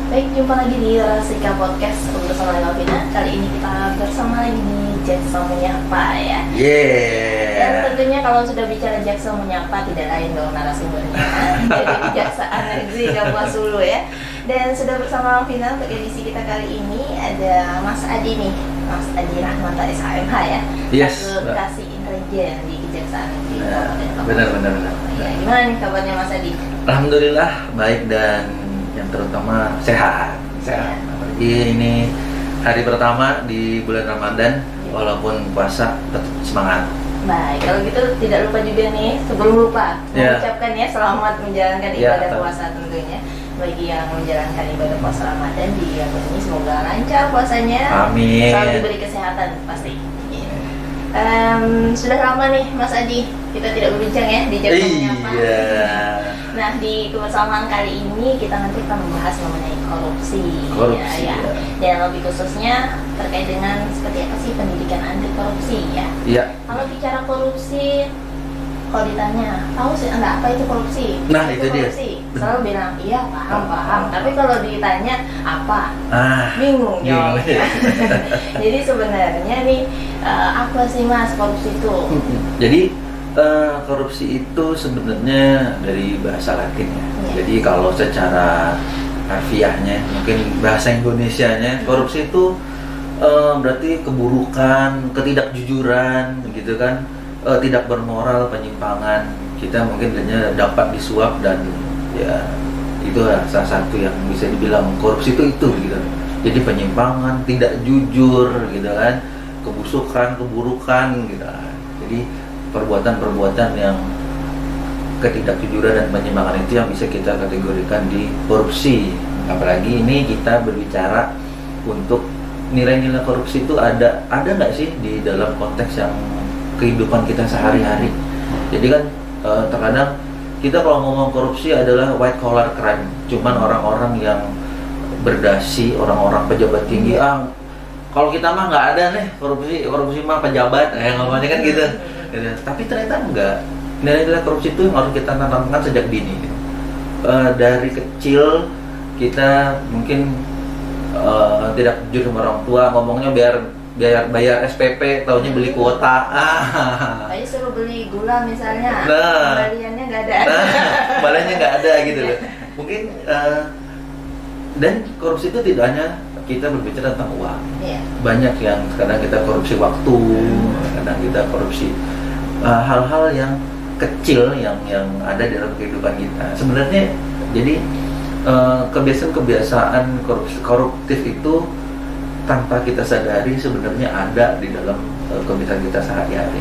Baik, jumpa lagi di Rasika Podcast bersama dengan Vina. Kali ini kita bersama lagi di Jackson Menyapa ya. Dan tentunya kalau sudah bicara Jackson Menyapa tidak lain dong narasumbernya dari Kejaksaan Negeri Kabupaten Sulu ya. Dan sudah bersama Vina untuk edisi kita kali ini ada Mas Adi nih, Mas Adi Rahmanta SHMH ya. Yes. Kasih intelijen di Kejaksaan Negeri Kabupaten. Benar. Ya, gimana nih kabarnya Mas Adi? Alhamdulillah baik dan yang terutama sehat. Apalagi ini hari pertama di bulan Ramadan, walaupun puasa tetap semangat. Baik, kalau gitu tidak lupa juga nih, sebelum lupa mengucapkan ya selamat menjalankan ibadah puasa tentunya. Bagi yang menjalankan ibadah puasa Ramadan di tahun ini semoga lancar puasanya. Amin. Selalu diberi kesehatan pasti. Sudah lama nih Mas Adi kita tidak berbincang ya di Jackson Menyapa. Nah, di kebersamaan kali ini kita nanti akan membahas mengenai korupsi ya. Dan lebih khususnya terkait dengan seperti apa sih pendidikan anti korupsi ya. Kalau bicara korupsi, kalau ditanya tahu sih enggak apa itu korupsi? Nah, itu korupsi. Dia selalu bilang iya paham. Tapi kalau ditanya apa, bingung jawabnya. Jadi sebenarnya nih apa sih Mas korupsi itu? Jadi korupsi itu sebenarnya dari bahasa Latin ya. Jadi kalau secara harfiahnya, mungkin bahasa Indonesianya, korupsi itu berarti keburukan, ketidakjujuran, gitu kan, tidak bermoral, penyimpangan. Kita mungkin hanya dapat disuap dan ya itu salah satu yang bisa dibilang korupsi itu gitu. Jadi penyimpangan, tidak jujur, gitu kan, kebusukan, keburukan, gitu. Jadi perbuatan-perbuatan yang ketidakjujuran dan penyimpangan itu yang bisa kita kategorikan di korupsi. Apalagi ini kita berbicara untuk nilai-nilai korupsi itu ada nggak sih di dalam konteks yang kehidupan kita sehari-hari. Jadi kan terkadang kita kalau ngomong korupsi adalah white collar crime, cuman orang-orang yang berdasi, orang-orang pejabat tinggi. Kalau kita mah nggak ada nih korupsi mah pejabat, ngomongnya kan gitu. Tapi ternyata enggak. Nilai-nilai korupsi itu yang harus kita tanamkan sejak dini. Dari kecil kita mungkin tidak jujur sama orang tua, ngomongnya bayar SPP, taunya beli kuota. Ayo suruh beli gula misalnya, kembaliannya nggak ada. Kembaliannya nggak ada gitu loh. Mungkin dan korupsi itu tidak hanya kita berbicara tentang uang. Banyak yang kadang kita korupsi waktu, kadang kita korupsi hal-hal yang kecil yang ada dalam kehidupan kita. Sebenarnya jadi kebiasaan-kebiasaan koruptif itu tanpa kita sadari sebenarnya ada di dalam kebiasaan kita sehari-hari.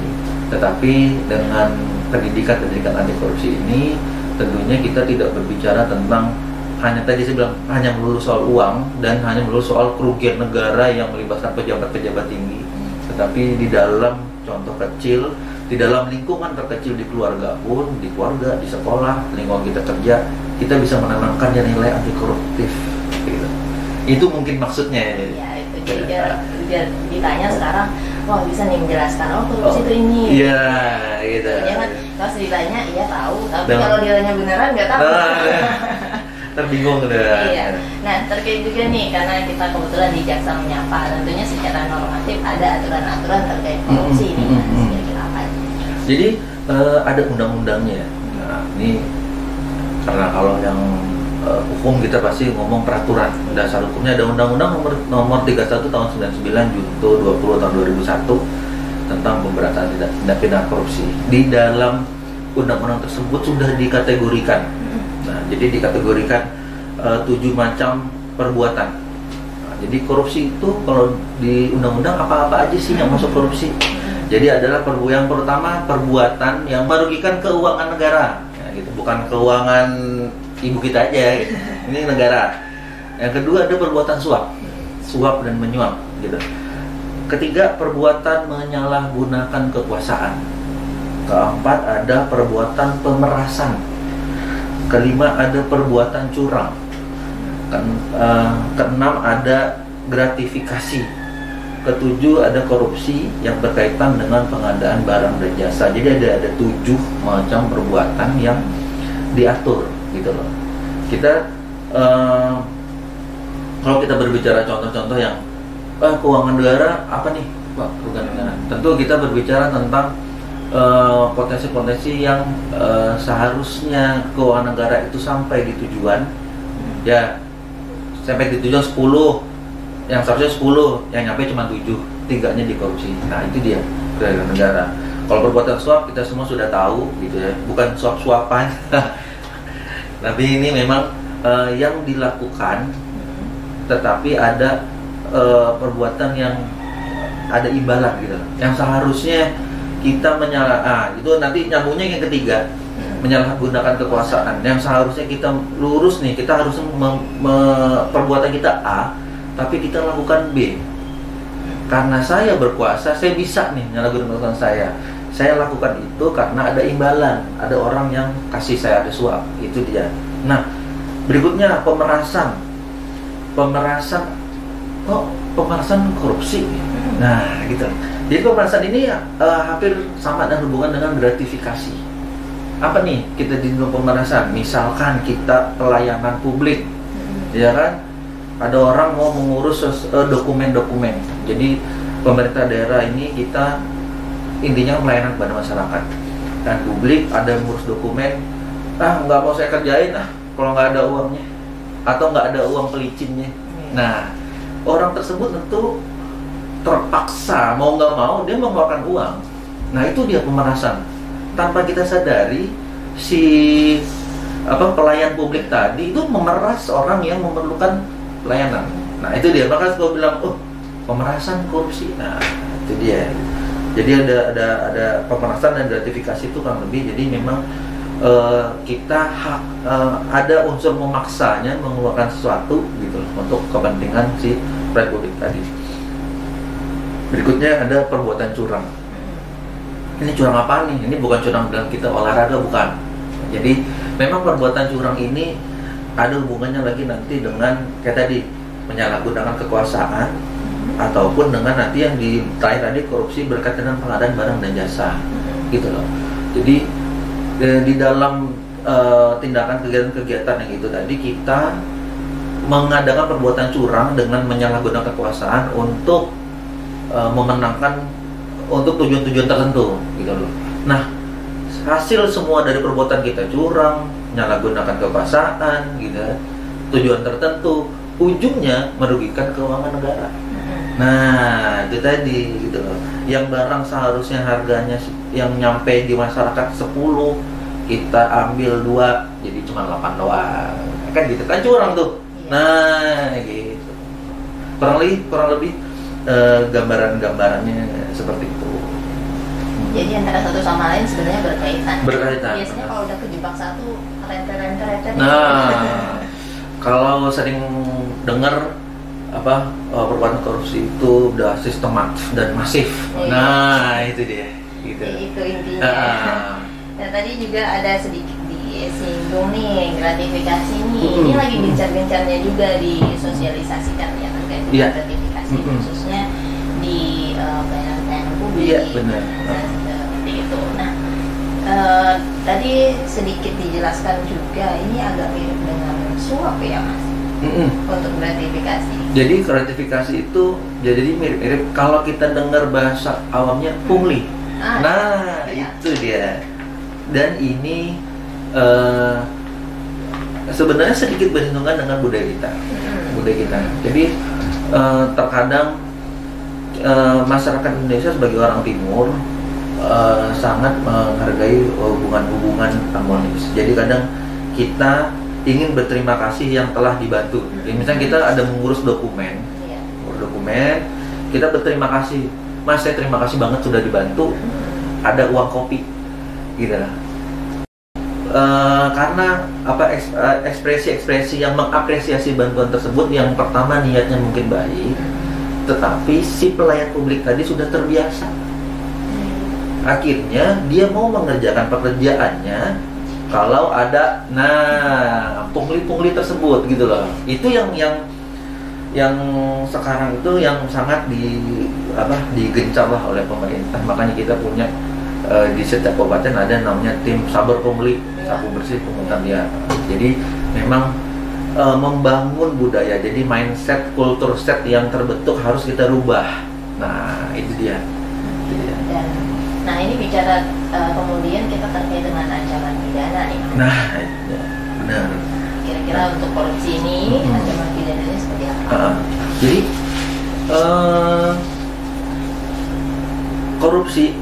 Tetapi dengan pendidikan anti korupsi ini tentunya kita tidak berbicara tentang hanya tadi saya bilang hanya melulu soal uang dan hanya melulu soal kerugian negara yang melibatkan pejabat-pejabat tinggi. Tetapi di dalam contoh kecil, di dalam lingkungan terkecil di keluarga pun, di keluarga, di sekolah, lingkungan kita kerja, kita bisa menanamkan nilai anti koruptif. Gitu. Itu mungkin maksudnya. Ya, itu jadi biar ditanya sekarang, wah bisa nih menjelaskan, korupsi itu ini. Iya, gitu. Jangan kalau ditanya, iya tahu, tapi kalau ditanya beneran nggak tahu. Terbingung udah. Iya. Nah, terkait juga nih karena kita kebetulan di Jackson Menyapa, tentunya secara normatif ada aturan-aturan terkait korupsi ini. Kira-kira apa? Jadi ada undang-undangnya. Nah, ini karena kalau yang hukum kita pasti ngomong peraturan. Dasar hukumnya ada Undang-Undang nomor 31 tahun 99 Junto 20 tahun 2001 tentang pemberantasan tindak pidana korupsi. Di dalam undang-undang tersebut sudah dikategorikan. Nah, jadi dikategorikan 7 macam perbuatan. Nah, jadi korupsi itu kalau di undang-undang apa-apa aja sih yang masuk korupsi. Jadi adalah yang pertama perbuatan yang merugikan keuangan negara, ya, gitu. Bukan keuangan ibu kita aja, gitu. Ini negara. Yang kedua ada perbuatan suap dan menyuap, gitu. Ketiga perbuatan menyalahgunakan kekuasaan. Keempat ada perbuatan pemerasan. Kelima ada perbuatan curang. Keenam ada gratifikasi. Ketujuh ada korupsi yang berkaitan dengan pengadaan barang dan jasa. Jadi ada 7 macam perbuatan yang diatur gitu loh. Kita kalau kita berbicara contoh-contoh yang keuangan negara apa nih Pak, keuangan negara, tentu kita berbicara tentang potensi-potensi yang seharusnya keuangan negara itu sampai di tujuan, ya sampai di tujuan 10, yang seharusnya 10, yang nyampe cuma 7, 3-nya di korupsi. Nah itu dia keuangan negara. Kalau perbuatan suap kita semua sudah tahu gitu ya, bukan suap-suapan tapi ini memang yang dilakukan, tetapi ada perbuatan yang ada imbalan gitu, yang seharusnya kita itu nanti nyambungnya yang ketiga, menyalahgunakan kekuasaan, yang seharusnya kita lurus nih, kita harus perbuatan kita A tapi kita lakukan B. Karena saya berkuasa, saya bisa nih menyalahgunakan kekuasaan saya lakukan itu karena ada imbalan, ada orang yang kasih saya ada suap, itu dia. Nah berikutnya pemerasan korupsi. Nah gitu. Jadi pemerasan ini hampir sama dan hubungan dengan gratifikasi. Apa nih kita di dalam pemerasan? Misalkan kita pelayanan publik, ya kan? Ada orang mau mengurus dokumen-dokumen. Jadi pemerintah daerah ini kita intinya pelayanan kepada masyarakat dan publik, ada yang ngurus dokumen, nggak mau saya kerjain kalau nggak ada uangnya atau nggak ada uang pelicinnya. Nah orang tersebut tentu terpaksa mau nggak mau dia mengeluarkan uang. Nah itu dia pemerasan. Tanpa kita sadari si pelayan publik tadi itu memeras orang yang memerlukan pelayanan. Nah itu dia, maka saya bilang pemerasan korupsi. Nah itu dia. Jadi ada pemerasan dan gratifikasi itu kurang lebih. Jadi memang kita ada unsur memaksanya mengeluarkan sesuatu gitu untuk kepentingan si pelayan publik tadi. Berikutnya ada perbuatan curang. Ini curang apa nih? Ini bukan curang dalam kita olahraga, bukan. Jadi memang perbuatan curang ini ada hubungannya lagi nanti dengan kayak tadi, menyalahgunakan kekuasaan, ataupun dengan nanti yang di terakhir tadi korupsi berkaitan dengan pengadaan barang dan jasa, gitu loh. Jadi di dalam tindakan kegiatan-kegiatan yang itu tadi, kita mengadakan perbuatan curang dengan menyalahgunakan kekuasaan untuk memenangkan untuk tujuan-tujuan tertentu, gitu loh. Nah, hasil semua dari perbuatan kita curang, menyalahgunakan kekuasaan, gitu, tujuan tertentu, ujungnya merugikan keuangan negara. Nah, itu tadi gitu loh. Yang barang seharusnya harganya yang nyampe di masyarakat 10, kita ambil 2, jadi cuma 8 doang. Kan gitu kan curang tuh. Nah, gitu. Kurang lebih gambarannya seperti itu. Jadi antara satu sama lain sebenarnya berkaitan. Biasanya Nah, kalau udah kejebak satu, renter. Nah, kalau sering dengar perbuatan korupsi itu udah sistematis dan masif. Nah itu dia gitu. Itu intinya. Nah tadi juga ada sedikit disinggung nih gratifikasi nih. Ini lagi gencar-gencarnya juga disosialisasikan ya terkait dengan gratifikasi, khususnya di pelayanan publik. Iya benar. Seperti itu. Nah tadi sedikit dijelaskan juga ini agak mirip dengan suap ya Mas. Untuk gratifikasi. Jadi gratifikasi itu jadi mirip-mirip kalau kita dengar bahasa awamnya pungli. Itu dia. Dan ini sebenarnya sedikit berhubungan dengan budaya kita. Jadi terkadang masyarakat Indonesia sebagai orang timur sangat menghargai hubungan-hubungan harmonis. Jadi kadang kita ingin berterima kasih yang telah dibantu. Misalnya kita ada mengurus dokumen, kita berterima kasih, Mas saya terima kasih banget sudah dibantu, ada uang kopi, gitu lah. Karena ekspresi-ekspresi yang mengapresiasi bantuan tersebut, yang pertama niatnya mungkin baik, tetapi si pelayan publik tadi sudah terbiasa. Akhirnya dia mau mengerjakan pekerjaannya kalau ada pungli-pungli tersebut gitu loh. Itu yang sekarang itu yang sangat digencar lah oleh pemerintah. Makanya kita punya di setiap kabupaten ada namanya tim saber pungli, sapu bersih pungutan dia. Jadi memang membangun budaya. Jadi mindset, kultur set yang terbentuk harus kita rubah. Nah, itu dia. Dan, nah ini bicara kemudian kita terkait dengan ancaman pidana nih. Nah, ya, benar. Kira-kira untuk korupsi ini ancaman pidananya seperti apa? Jadi korupsi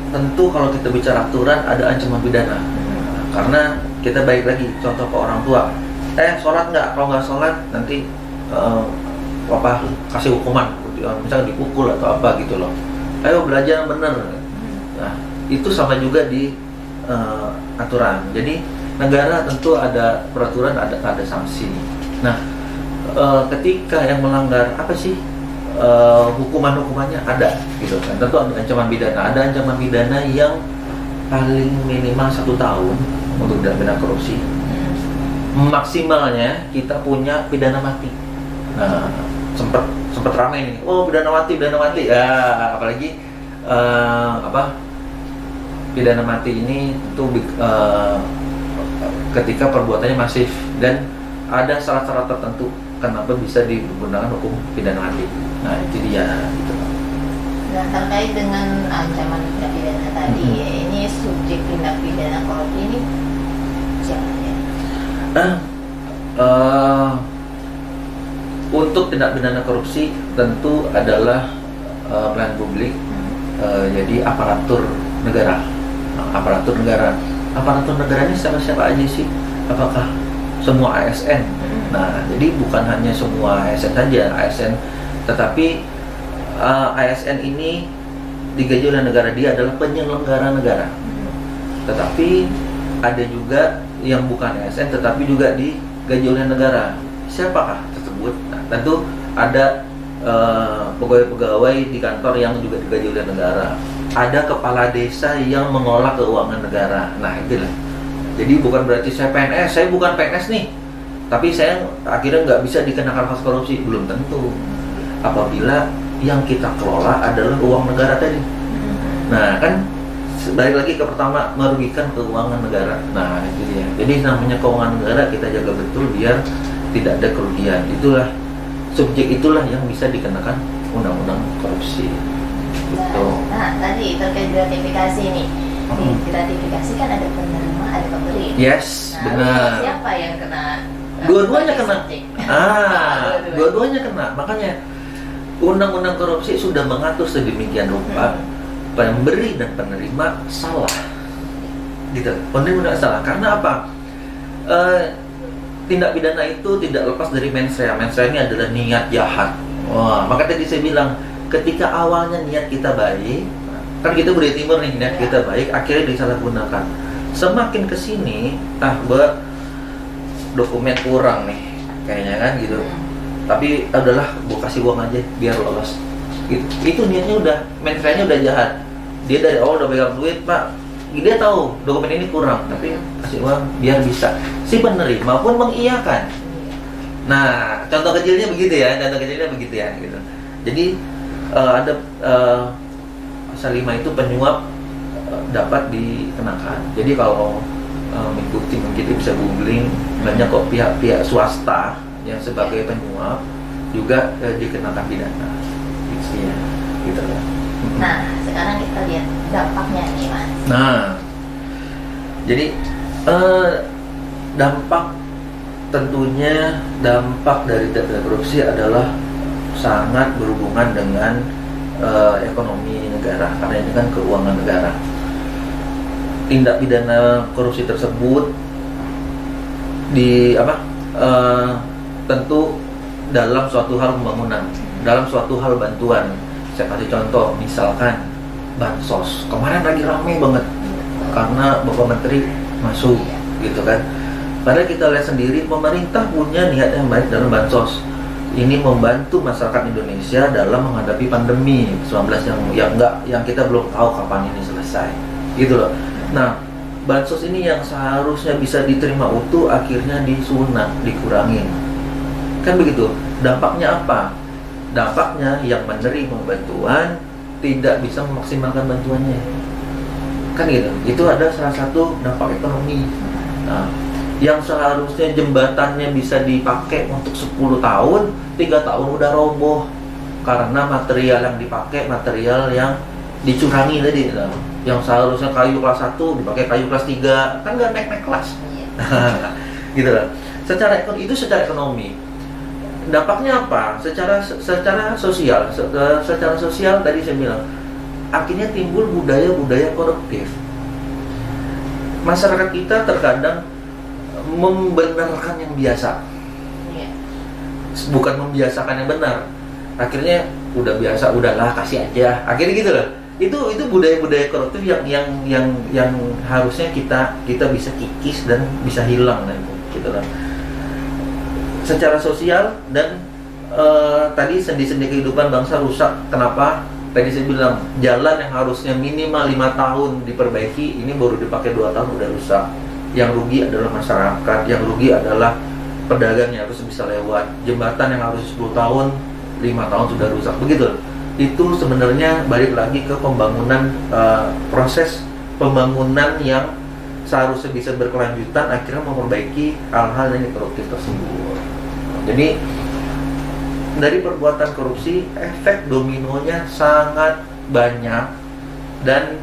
tentu kalau kita bicara aturan ada ancaman pidana. Karena kita balik lagi contoh ke orang tua. Sholat nggak? Kalau nggak sholat nanti kasih hukuman, misalnya dipukul atau apa gitu loh. Ayo belajar yang benar. Nah, itu sama juga di aturan. Jadi negara tentu ada peraturan, ada sanksi. Nah, ketika yang melanggar apa sih hukumannya ada gitu kan. Tentu ada ancaman pidana. Ada ancaman pidana yang paling minimal 1 tahun untuk pidana korupsi. Maksimalnya kita punya pidana mati. Nah, sempat ramai nih. Oh, pidana mati. Ya, apalagi pidana mati ini tuh ketika perbuatannya masif dan ada syarat-syarat tertentu kenapa bisa digunakan hukum pidana mati. Nah, itu dia gitu. Nah, terkait dengan ancaman tindak pidana tadi, ini subjek tindak pidana korupsi ini siapa ya? Untuk tindak pidana korupsi tentu adalah pelayan publik, jadi aparatur negara. Aparatur negara ini siapa aja sih? Apakah semua ASN? Nah, jadi bukan hanya semua ASN saja, tetapi ASN ini digaji oleh negara, dia adalah penyelenggara negara. Tetapi ada juga yang bukan ASN tetapi juga digaji oleh negara. Siapakah tersebut? Nah, tentu ada pegawai-pegawai di kantor yang juga digaji oleh negara. Ada kepala desa yang mengolah keuangan negara. Nah, itulah. Jadi bukan berarti saya PNS, saya bukan PNS nih, tapi saya akhirnya nggak bisa dikenakan kasus korupsi. Belum tentu. Apabila yang kita kelola adalah uang negara tadi. Nah, kan balik lagi ke pertama, merugikan keuangan negara. Nah, itu dia. Jadi namanya keuangan negara kita jaga betul biar tidak ada kerugian. Itulah subjek yang bisa dikenakan undang-undang korupsi. Gitu. Nah, tadi terkait gratifikasi nih. Di gratifikasi kan ada penerima, ada pemberi. Yes, nah, benar. Siapa yang kena? Dua-duanya kena. Dua-duanya kena. Makanya undang-undang korupsi sudah mengatur sedemikian rupa. Pemberi dan penerima salah, gitu. Penerima salah karena apa? Tindak pidana itu tidak lepas dari mens rea. Mens rea ini adalah niat jahat. Wah, maka tadi saya bilang, ketika awalnya niat kita baik, kan kita budaya timur nih, niat kita baik, akhirnya disalahgunakan. Semakin kesini, buat dokumen kurang nih, kayaknya kan gitu. Tapi adalah gua kasih uang aja biar lolos. Gitu. Itu niatnya udah, mens rea-nya udah jahat. Dia dari awal udah pegang duit, Pak. Dia tahu dokumen ini kurang, tapi kasih uang biar bisa. Si penerima pun mengiyakan. Nah, contoh kecilnya begitu ya, gitu. Jadi ada pasal 5 itu penyuap dapat dikenakan. Jadi kalau mengikuti, kita bisa googling, banyak kok pihak-pihak swasta yang sebagai penyuap juga dikenakan pidana. Gitu ya. Nah, sekarang kita lihat dampaknya nih, Mas. Nah, jadi dampak dari korupsi adalah sangat berhubungan dengan ekonomi negara, karena ini kan keuangan negara. Tindak pidana korupsi tersebut tentu dalam suatu hal pembangunan, dalam suatu hal bantuan. Saya kasih contoh, misalkan bansos. Kemarin lagi ramai banget karena Bapak Menteri masuk, gitu kan. Padahal kita lihat sendiri, pemerintah punya niat yang baik dalam bansos. Ini membantu masyarakat Indonesia dalam menghadapi pandemi 19 yang kita belum tahu kapan ini selesai, gitu loh. Nah, bansos ini yang seharusnya bisa diterima utuh akhirnya disunat, dikurangin. Kan begitu. Dampaknya apa? Dampaknya yang menerima bantuan tidak bisa memaksimalkan bantuannya, kan gitu. Itu ada salah satu dampak ekonomi. Nah, yang seharusnya jembatannya bisa dipakai untuk 10 tahun, 3 tahun udah roboh karena material yang dipakai material yang dicurangi tadi. Yang seharusnya kayu kelas 1 dipakai kayu kelas 3, kan nggak naik kelas. Gitu lah. Itu secara ekonomi. Dampaknya apa? Secara sosial, secara sosial tadi saya bilang, akhirnya timbul budaya-budaya koruptif. Masyarakat kita terkadang membenarkan yang biasa, bukan membiasakan yang benar. Akhirnya udah biasa, udahlah kasih aja. Akhirnya gitu loh. Itu budaya-budaya koruptif yang harusnya kita bisa kikis dan bisa hilang gitu lah. Secara sosial dan tadi sendi-sendi kehidupan bangsa rusak. Kenapa? Tadi saya bilang jalan yang harusnya minimal 5 tahun diperbaiki, ini baru dipakai 2 tahun udah rusak. Yang rugi adalah masyarakat, yang rugi adalah pedagang yang harus bisa lewat. Jembatan yang harus 10 tahun, 5 tahun sudah rusak. Begitu. Itu sebenarnya balik lagi ke pembangunan, proses pembangunan yang seharusnya bisa berkelanjutan, akhirnya memperbaiki hal-hal yang koruptif tersebut. Jadi dari perbuatan korupsi, efek dominonya sangat banyak dan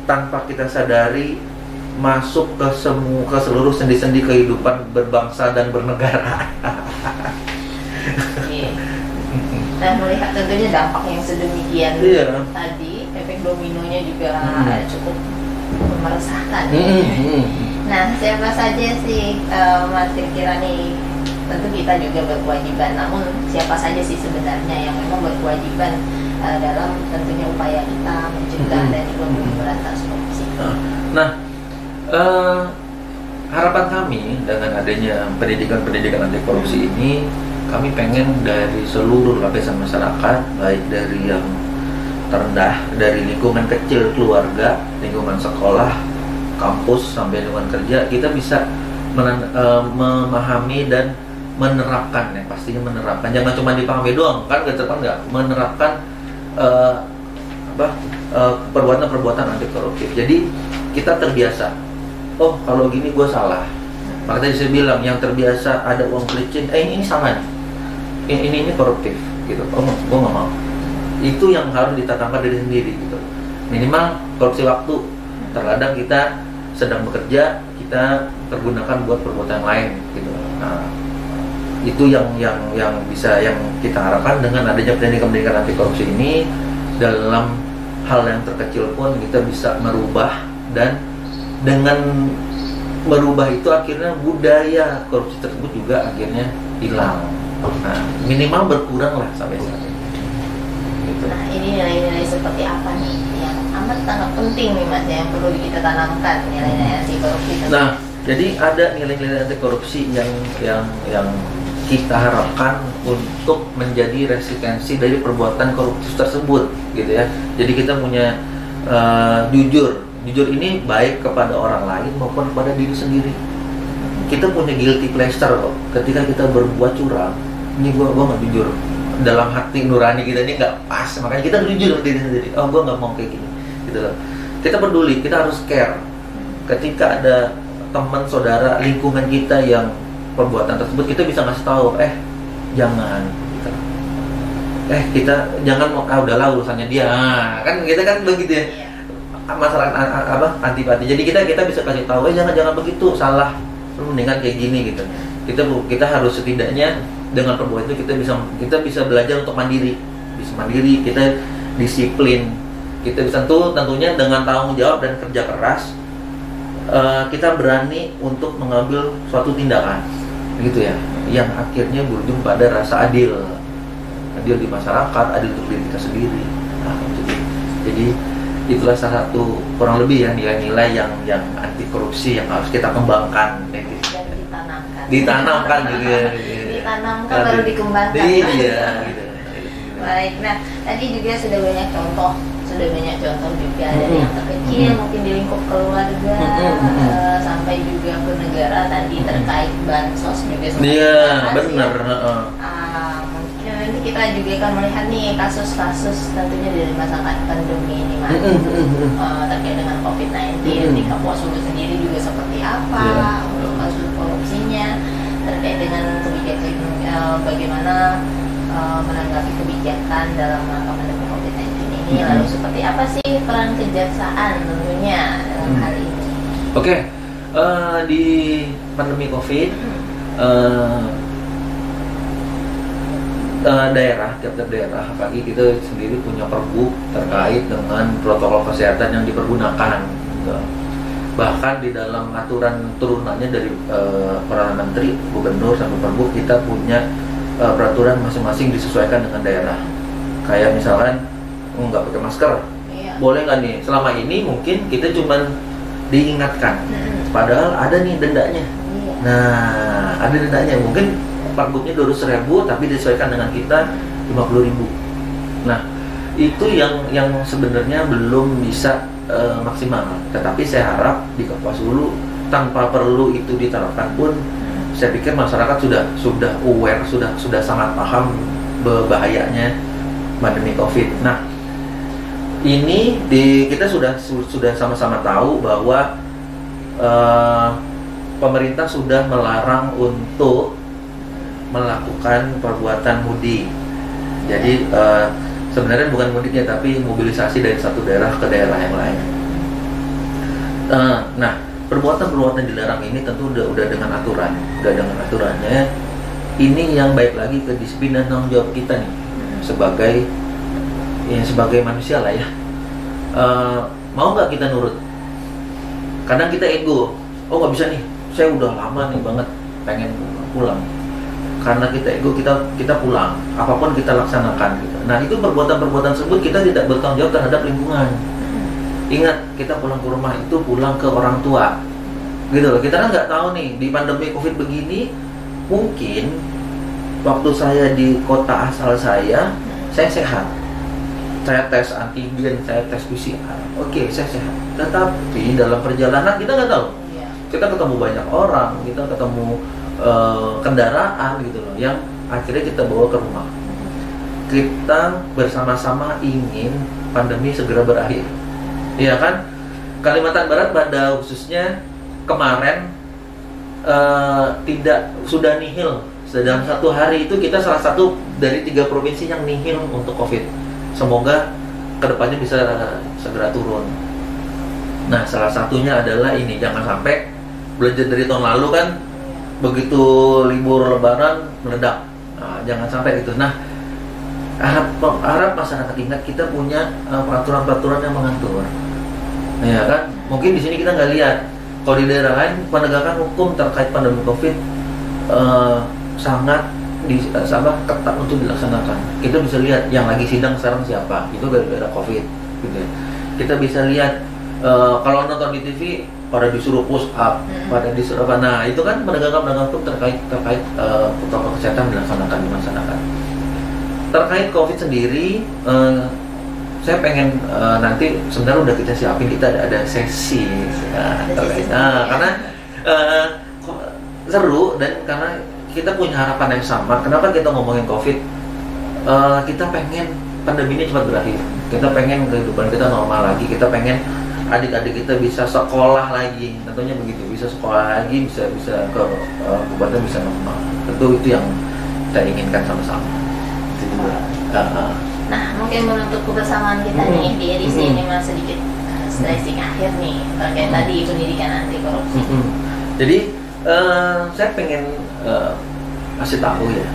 tanpa kita sadari masuk ke seluruh sendi-sendi kehidupan berbangsa dan bernegara. Nah, melihat tentunya dampak yang sedemikian tadi, efek dominonya juga cukup meresahkan. Nah, siapa saja sih Mas kira-kira nih? Tentu kita juga berkewajiban, namun siapa saja sih sebenarnya yang memang berkewajiban dalam tentunya upaya kita mencegah dan juga memberantas korupsi? Nah, harapan kami dengan adanya pendidikan anti korupsi ini, kami pengen dari seluruh lapisan masyarakat, baik dari yang terendah, dari lingkungan kecil keluarga, lingkungan sekolah, kampus sampai lingkungan kerja, kita bisa memahami dan menerapkan, ya pastinya menerapkan, jangan cuma dipahami doang, kan nggak menerapkan perbuatan anti koruptif. Jadi kita terbiasa, oh kalau gini gue salah. Makanya tadi saya bilang yang terbiasa ada uang pelicin, ini salah nih, ini koruptif gitu. Oh gue nggak mau. Itu yang harus ditanamkan dari sendiri gitu. Minimal korupsi waktu. Terkadang kita sedang bekerja, kita tergunakan buat perbuatan lain gitu. Nah, itu yang bisa yang kita harapkan dengan adanya pendidikan anti korupsi ini. Dalam hal yang terkecil pun kita bisa merubah, dan dengan merubah itu akhirnya budaya korupsi tersebut juga akhirnya hilang. Nah, minimal berkurang lah sampai saat ini. Gitu. Nah, ini nilai-nilai seperti apa nih yang amat sangat penting nih Mas, yang perlu kita tanamkan, nilai-nilai anti korupsi? Nah, jadi ada nilai-nilai anti korupsi yang kita harapkan untuk menjadi resistensi dari perbuatan koruptif tersebut, gitu ya. Jadi kita punya jujur ini baik kepada orang lain maupun kepada diri sendiri. Kita punya guilty pleasure loh, ketika kita berbuat curang, ini gua nggak jujur, dalam hati nurani kita ini nggak pas, makanya kita jujur sama diri sendiri. Oh, gua nggak mau kayak gini, gitu loh. Kita peduli, kita harus care. Ketika ada teman, saudara, lingkungan kita yang perbuatan tersebut, kita bisa ngasih tahu, jangan, gitu. Kita jangan mau, udahlah urusannya dia. Kan kita kan begitu ya. Masalah antipati. Jadi kita bisa kasih tahu, jangan begitu, salah. Mendingan kayak gini gitu. Kita harus setidaknya dengan perbuatan itu kita bisa belajar untuk mandiri. Bisa mandiri, kita disiplin. Kita bisa tentunya dengan tanggung jawab dan kerja keras, kita berani untuk mengambil suatu tindakan, gitu ya, yang akhirnya berujung pada rasa adil di masyarakat, adil untuk diri kita sendiri. Nah, jadi itulah salah satu kurang lebih ya nilai-nilai yang anti korupsi yang harus kita kembangkan dan ditanamkan gitu ya. Ditanamkan baru dikembangkan. Iya gitu. Baik, nah tadi juga sudah banyak contoh juga dari yang terkecil mungkin di lingkup keluarga sampai juga ke negara tadi terkait bansos juga. Iya, benar. Nanti kita juga akan melihat nih kasus-kasus tentunya dari masa pandemi ini Mas, terkait dengan COVID-19 di Kapuasulu sendiri juga seperti apa untuk kasus korupsi sebelumnya terkait dengan kebijakan bagaimana menanggapi kebijakan dalam rangka pandemi COVID-19 ini. Lalu seperti apa sih peran kejaksaan tentunya dalam hal ini? Oke. Di pandemi COVID, tiap-tiap daerah, apalagi kita sendiri punya pergub terkait dengan protokol kesehatan yang dipergunakan. Gitu. Bahkan di dalam aturan turunannya dari Perdana Menteri, Gubernur sampai pergub, kita punya peraturan masing-masing disesuaikan dengan daerah. Kayak misalkan nggak pakai masker, boleh nggak nih? Selama ini mungkin kita cuman diingatkan, padahal ada nih dendanya. Nah, ada dendanya. Mungkin pergubnya 200.000, tapi disesuaikan dengan kita 50.000. Nah, itu yang sebenarnya belum bisa maksimal. Tetapi saya harap di Kapuas Hulu tanpa perlu itu diterapkan pun, saya pikir masyarakat sudah aware, sudah sangat paham bahayanya pandemi COVID. Nah, ini kita sudah sama-sama tahu bahwa pemerintah sudah melarang untuk melakukan perbuatan mudik. Jadi sebenarnya bukan mudiknya, tapi mobilisasi dari satu daerah ke daerah yang lain. Nah, perbuatan dilarang ini tentu udah dengan aturannya. Ini yang baik lagi ke disiplin dan tanggung jawab kita nih sebagai manusia lah ya. Mau nggak kita nurut? Kadang kita ego, nggak bisa nih, saya udah lama nih banget pengen pulang. Karena kita ego, kita pulang, apapun kita laksanakan gitu. Nah, itu perbuatan tersebut kita tidak bertanggung jawab terhadap lingkungan. Ingat, kita pulang ke rumah itu pulang ke orang tua, gitu loh. Kita kan nggak tahu nih di pandemi COVID begini, mungkin waktu saya di kota asal saya sehat, saya tes antigen, saya tes PCR, oke, saya sehat. Tetapi dalam perjalanan kita nggak tahu, kita ketemu banyak orang, kita ketemu kendaraan gitu loh, yang akhirnya kita bawa ke rumah. Kita bersama-sama ingin pandemi segera berakhir, iya kan? Kalimantan Barat pada khususnya kemarin sudah nihil. Dalam satu hari itu kita salah satu dari 3 provinsi yang nihil untuk COVID. Semoga kedepannya bisa segera turun. Nah, salah satunya adalah ini, jangan sampai belajar dari tahun lalu kan, begitu libur Lebaran meledak. Nah, jangan sampai itu. Nah, harap masyarakat ingat kita punya peraturan-peraturan yang mengatur. Ya kan? Mungkin di sini kita nggak lihat. Kalau di daerah lain penegakan hukum terkait pandemi COVID sangat ketat untuk dilaksanakan. Kita bisa lihat yang lagi sidang sekarang siapa, itu gara-gara COVID. Gitu. Kita bisa lihat kalau nonton di TV pada disuruh push up, pada disuruh apa. Nah, itu kan penegakan hukum terkait protokol kesehatan dilaksanakan di masyarakat. Terkait COVID sendiri, saya pengen nanti sebenarnya udah kita siapin, kita ada sesi karena seru dan karena kita punya harapan yang sama. Kenapa kita ngomongin COVID? Kita pengen pandemi ini cepat berakhir. Kita pengen kehidupan kita normal lagi. Kita pengen adik-adik kita bisa sekolah lagi, tentunya begitu, bisa sekolah lagi, bisa ke kabupaten bisa normal. Tentu itu yang kita inginkan sama-sama. Nah, mungkin menutup kebersamaan kita nih di edisi ini mas sedikit stressing akhir nih terkait tadi pendidikan anti korupsi. Jadi saya pengen kasih tahu ya,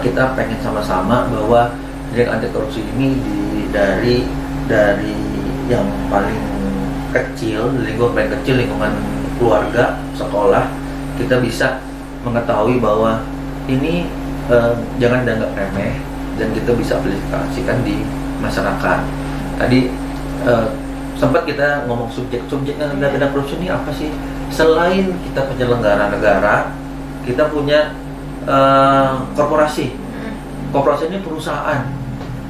kita pengen sama-sama bahwa pendidikan anti korupsi ini dari yang paling kecil, lingkungan keluarga, sekolah, kita bisa mengetahui bahwa ini jangan dianggap remeh dan kita bisa aplikasikan di masyarakat. Tadi sempat kita ngomong subjeknya tindak korupsi ini apa sih? Selain kita penyelenggara negara, kita punya korporasi. Korporasi ini perusahaan.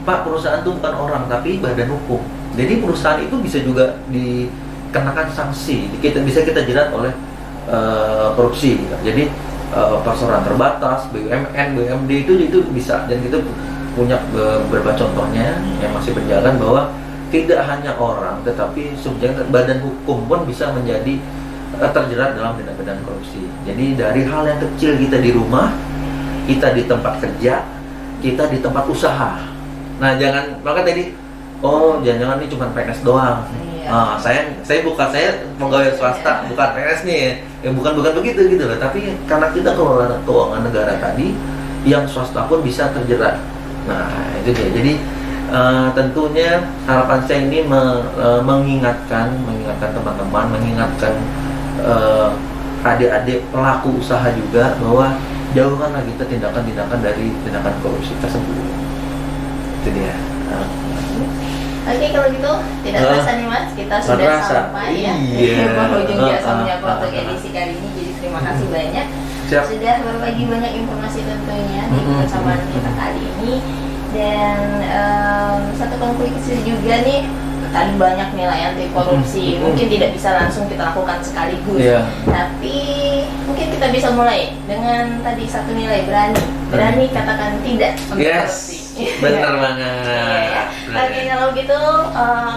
Pak, perusahaan itu bukan orang tapi badan hukum. Jadi perusahaan itu bisa juga dikenakan sanksi, bisa kita jerat oleh korupsi. Jadi perseroan terbatas, BUMN, BUMD itu bisa, dan kita punya beberapa contohnya yang masih berjalan bahwa tidak hanya orang, tetapi subjek badan hukum pun bisa menjadi terjerat dalam tindak pidana korupsi. Jadi dari hal yang kecil kita di rumah, kita di tempat kerja, kita di tempat usaha. Nah jangan, maka tadi, oh jangan-jangan ini cuma PNS doang. Nah, saya pegawai swasta, bukan PNS nih, ya bukan begitu gitu loh. Tapi karena kita kelola keuangan negara tadi, yang swasta pun bisa terjerat. Nah itu dia. Jadi tentunya harapan saya ini mengingatkan teman-teman, mengingatkan adik-adik pelaku usaha juga bahwa jauhkanlah kita tindakan-tindakan dari tindakan korupsi tersebut. Itu dia. Oke, kalau gitu tidak terasa nih Mas, kita sudah sampai ya penghujung Jasa Menyapa untuk edisi kali ini. Jadi terima kasih banyak sudah berbagi banyak informasi tentunya di persamaan kita kali ini. Dan satu konklusi juga nih, tadi banyak nilai anti korupsi, mungkin tidak bisa langsung kita lakukan sekaligus, tapi mungkin kita bisa mulai dengan tadi satu nilai, berani katakan tidak untuk korupsi. Benar banget. Oke, kalau gitu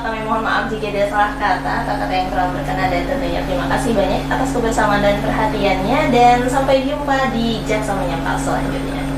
kami mohon maaf jika ada salah kata atau kata yang kurang berkenan, dan tentunya terima kasih banyak atas kebersamaan dan perhatiannya, dan sampai jumpa di Jaksa Menyapa selanjutnya.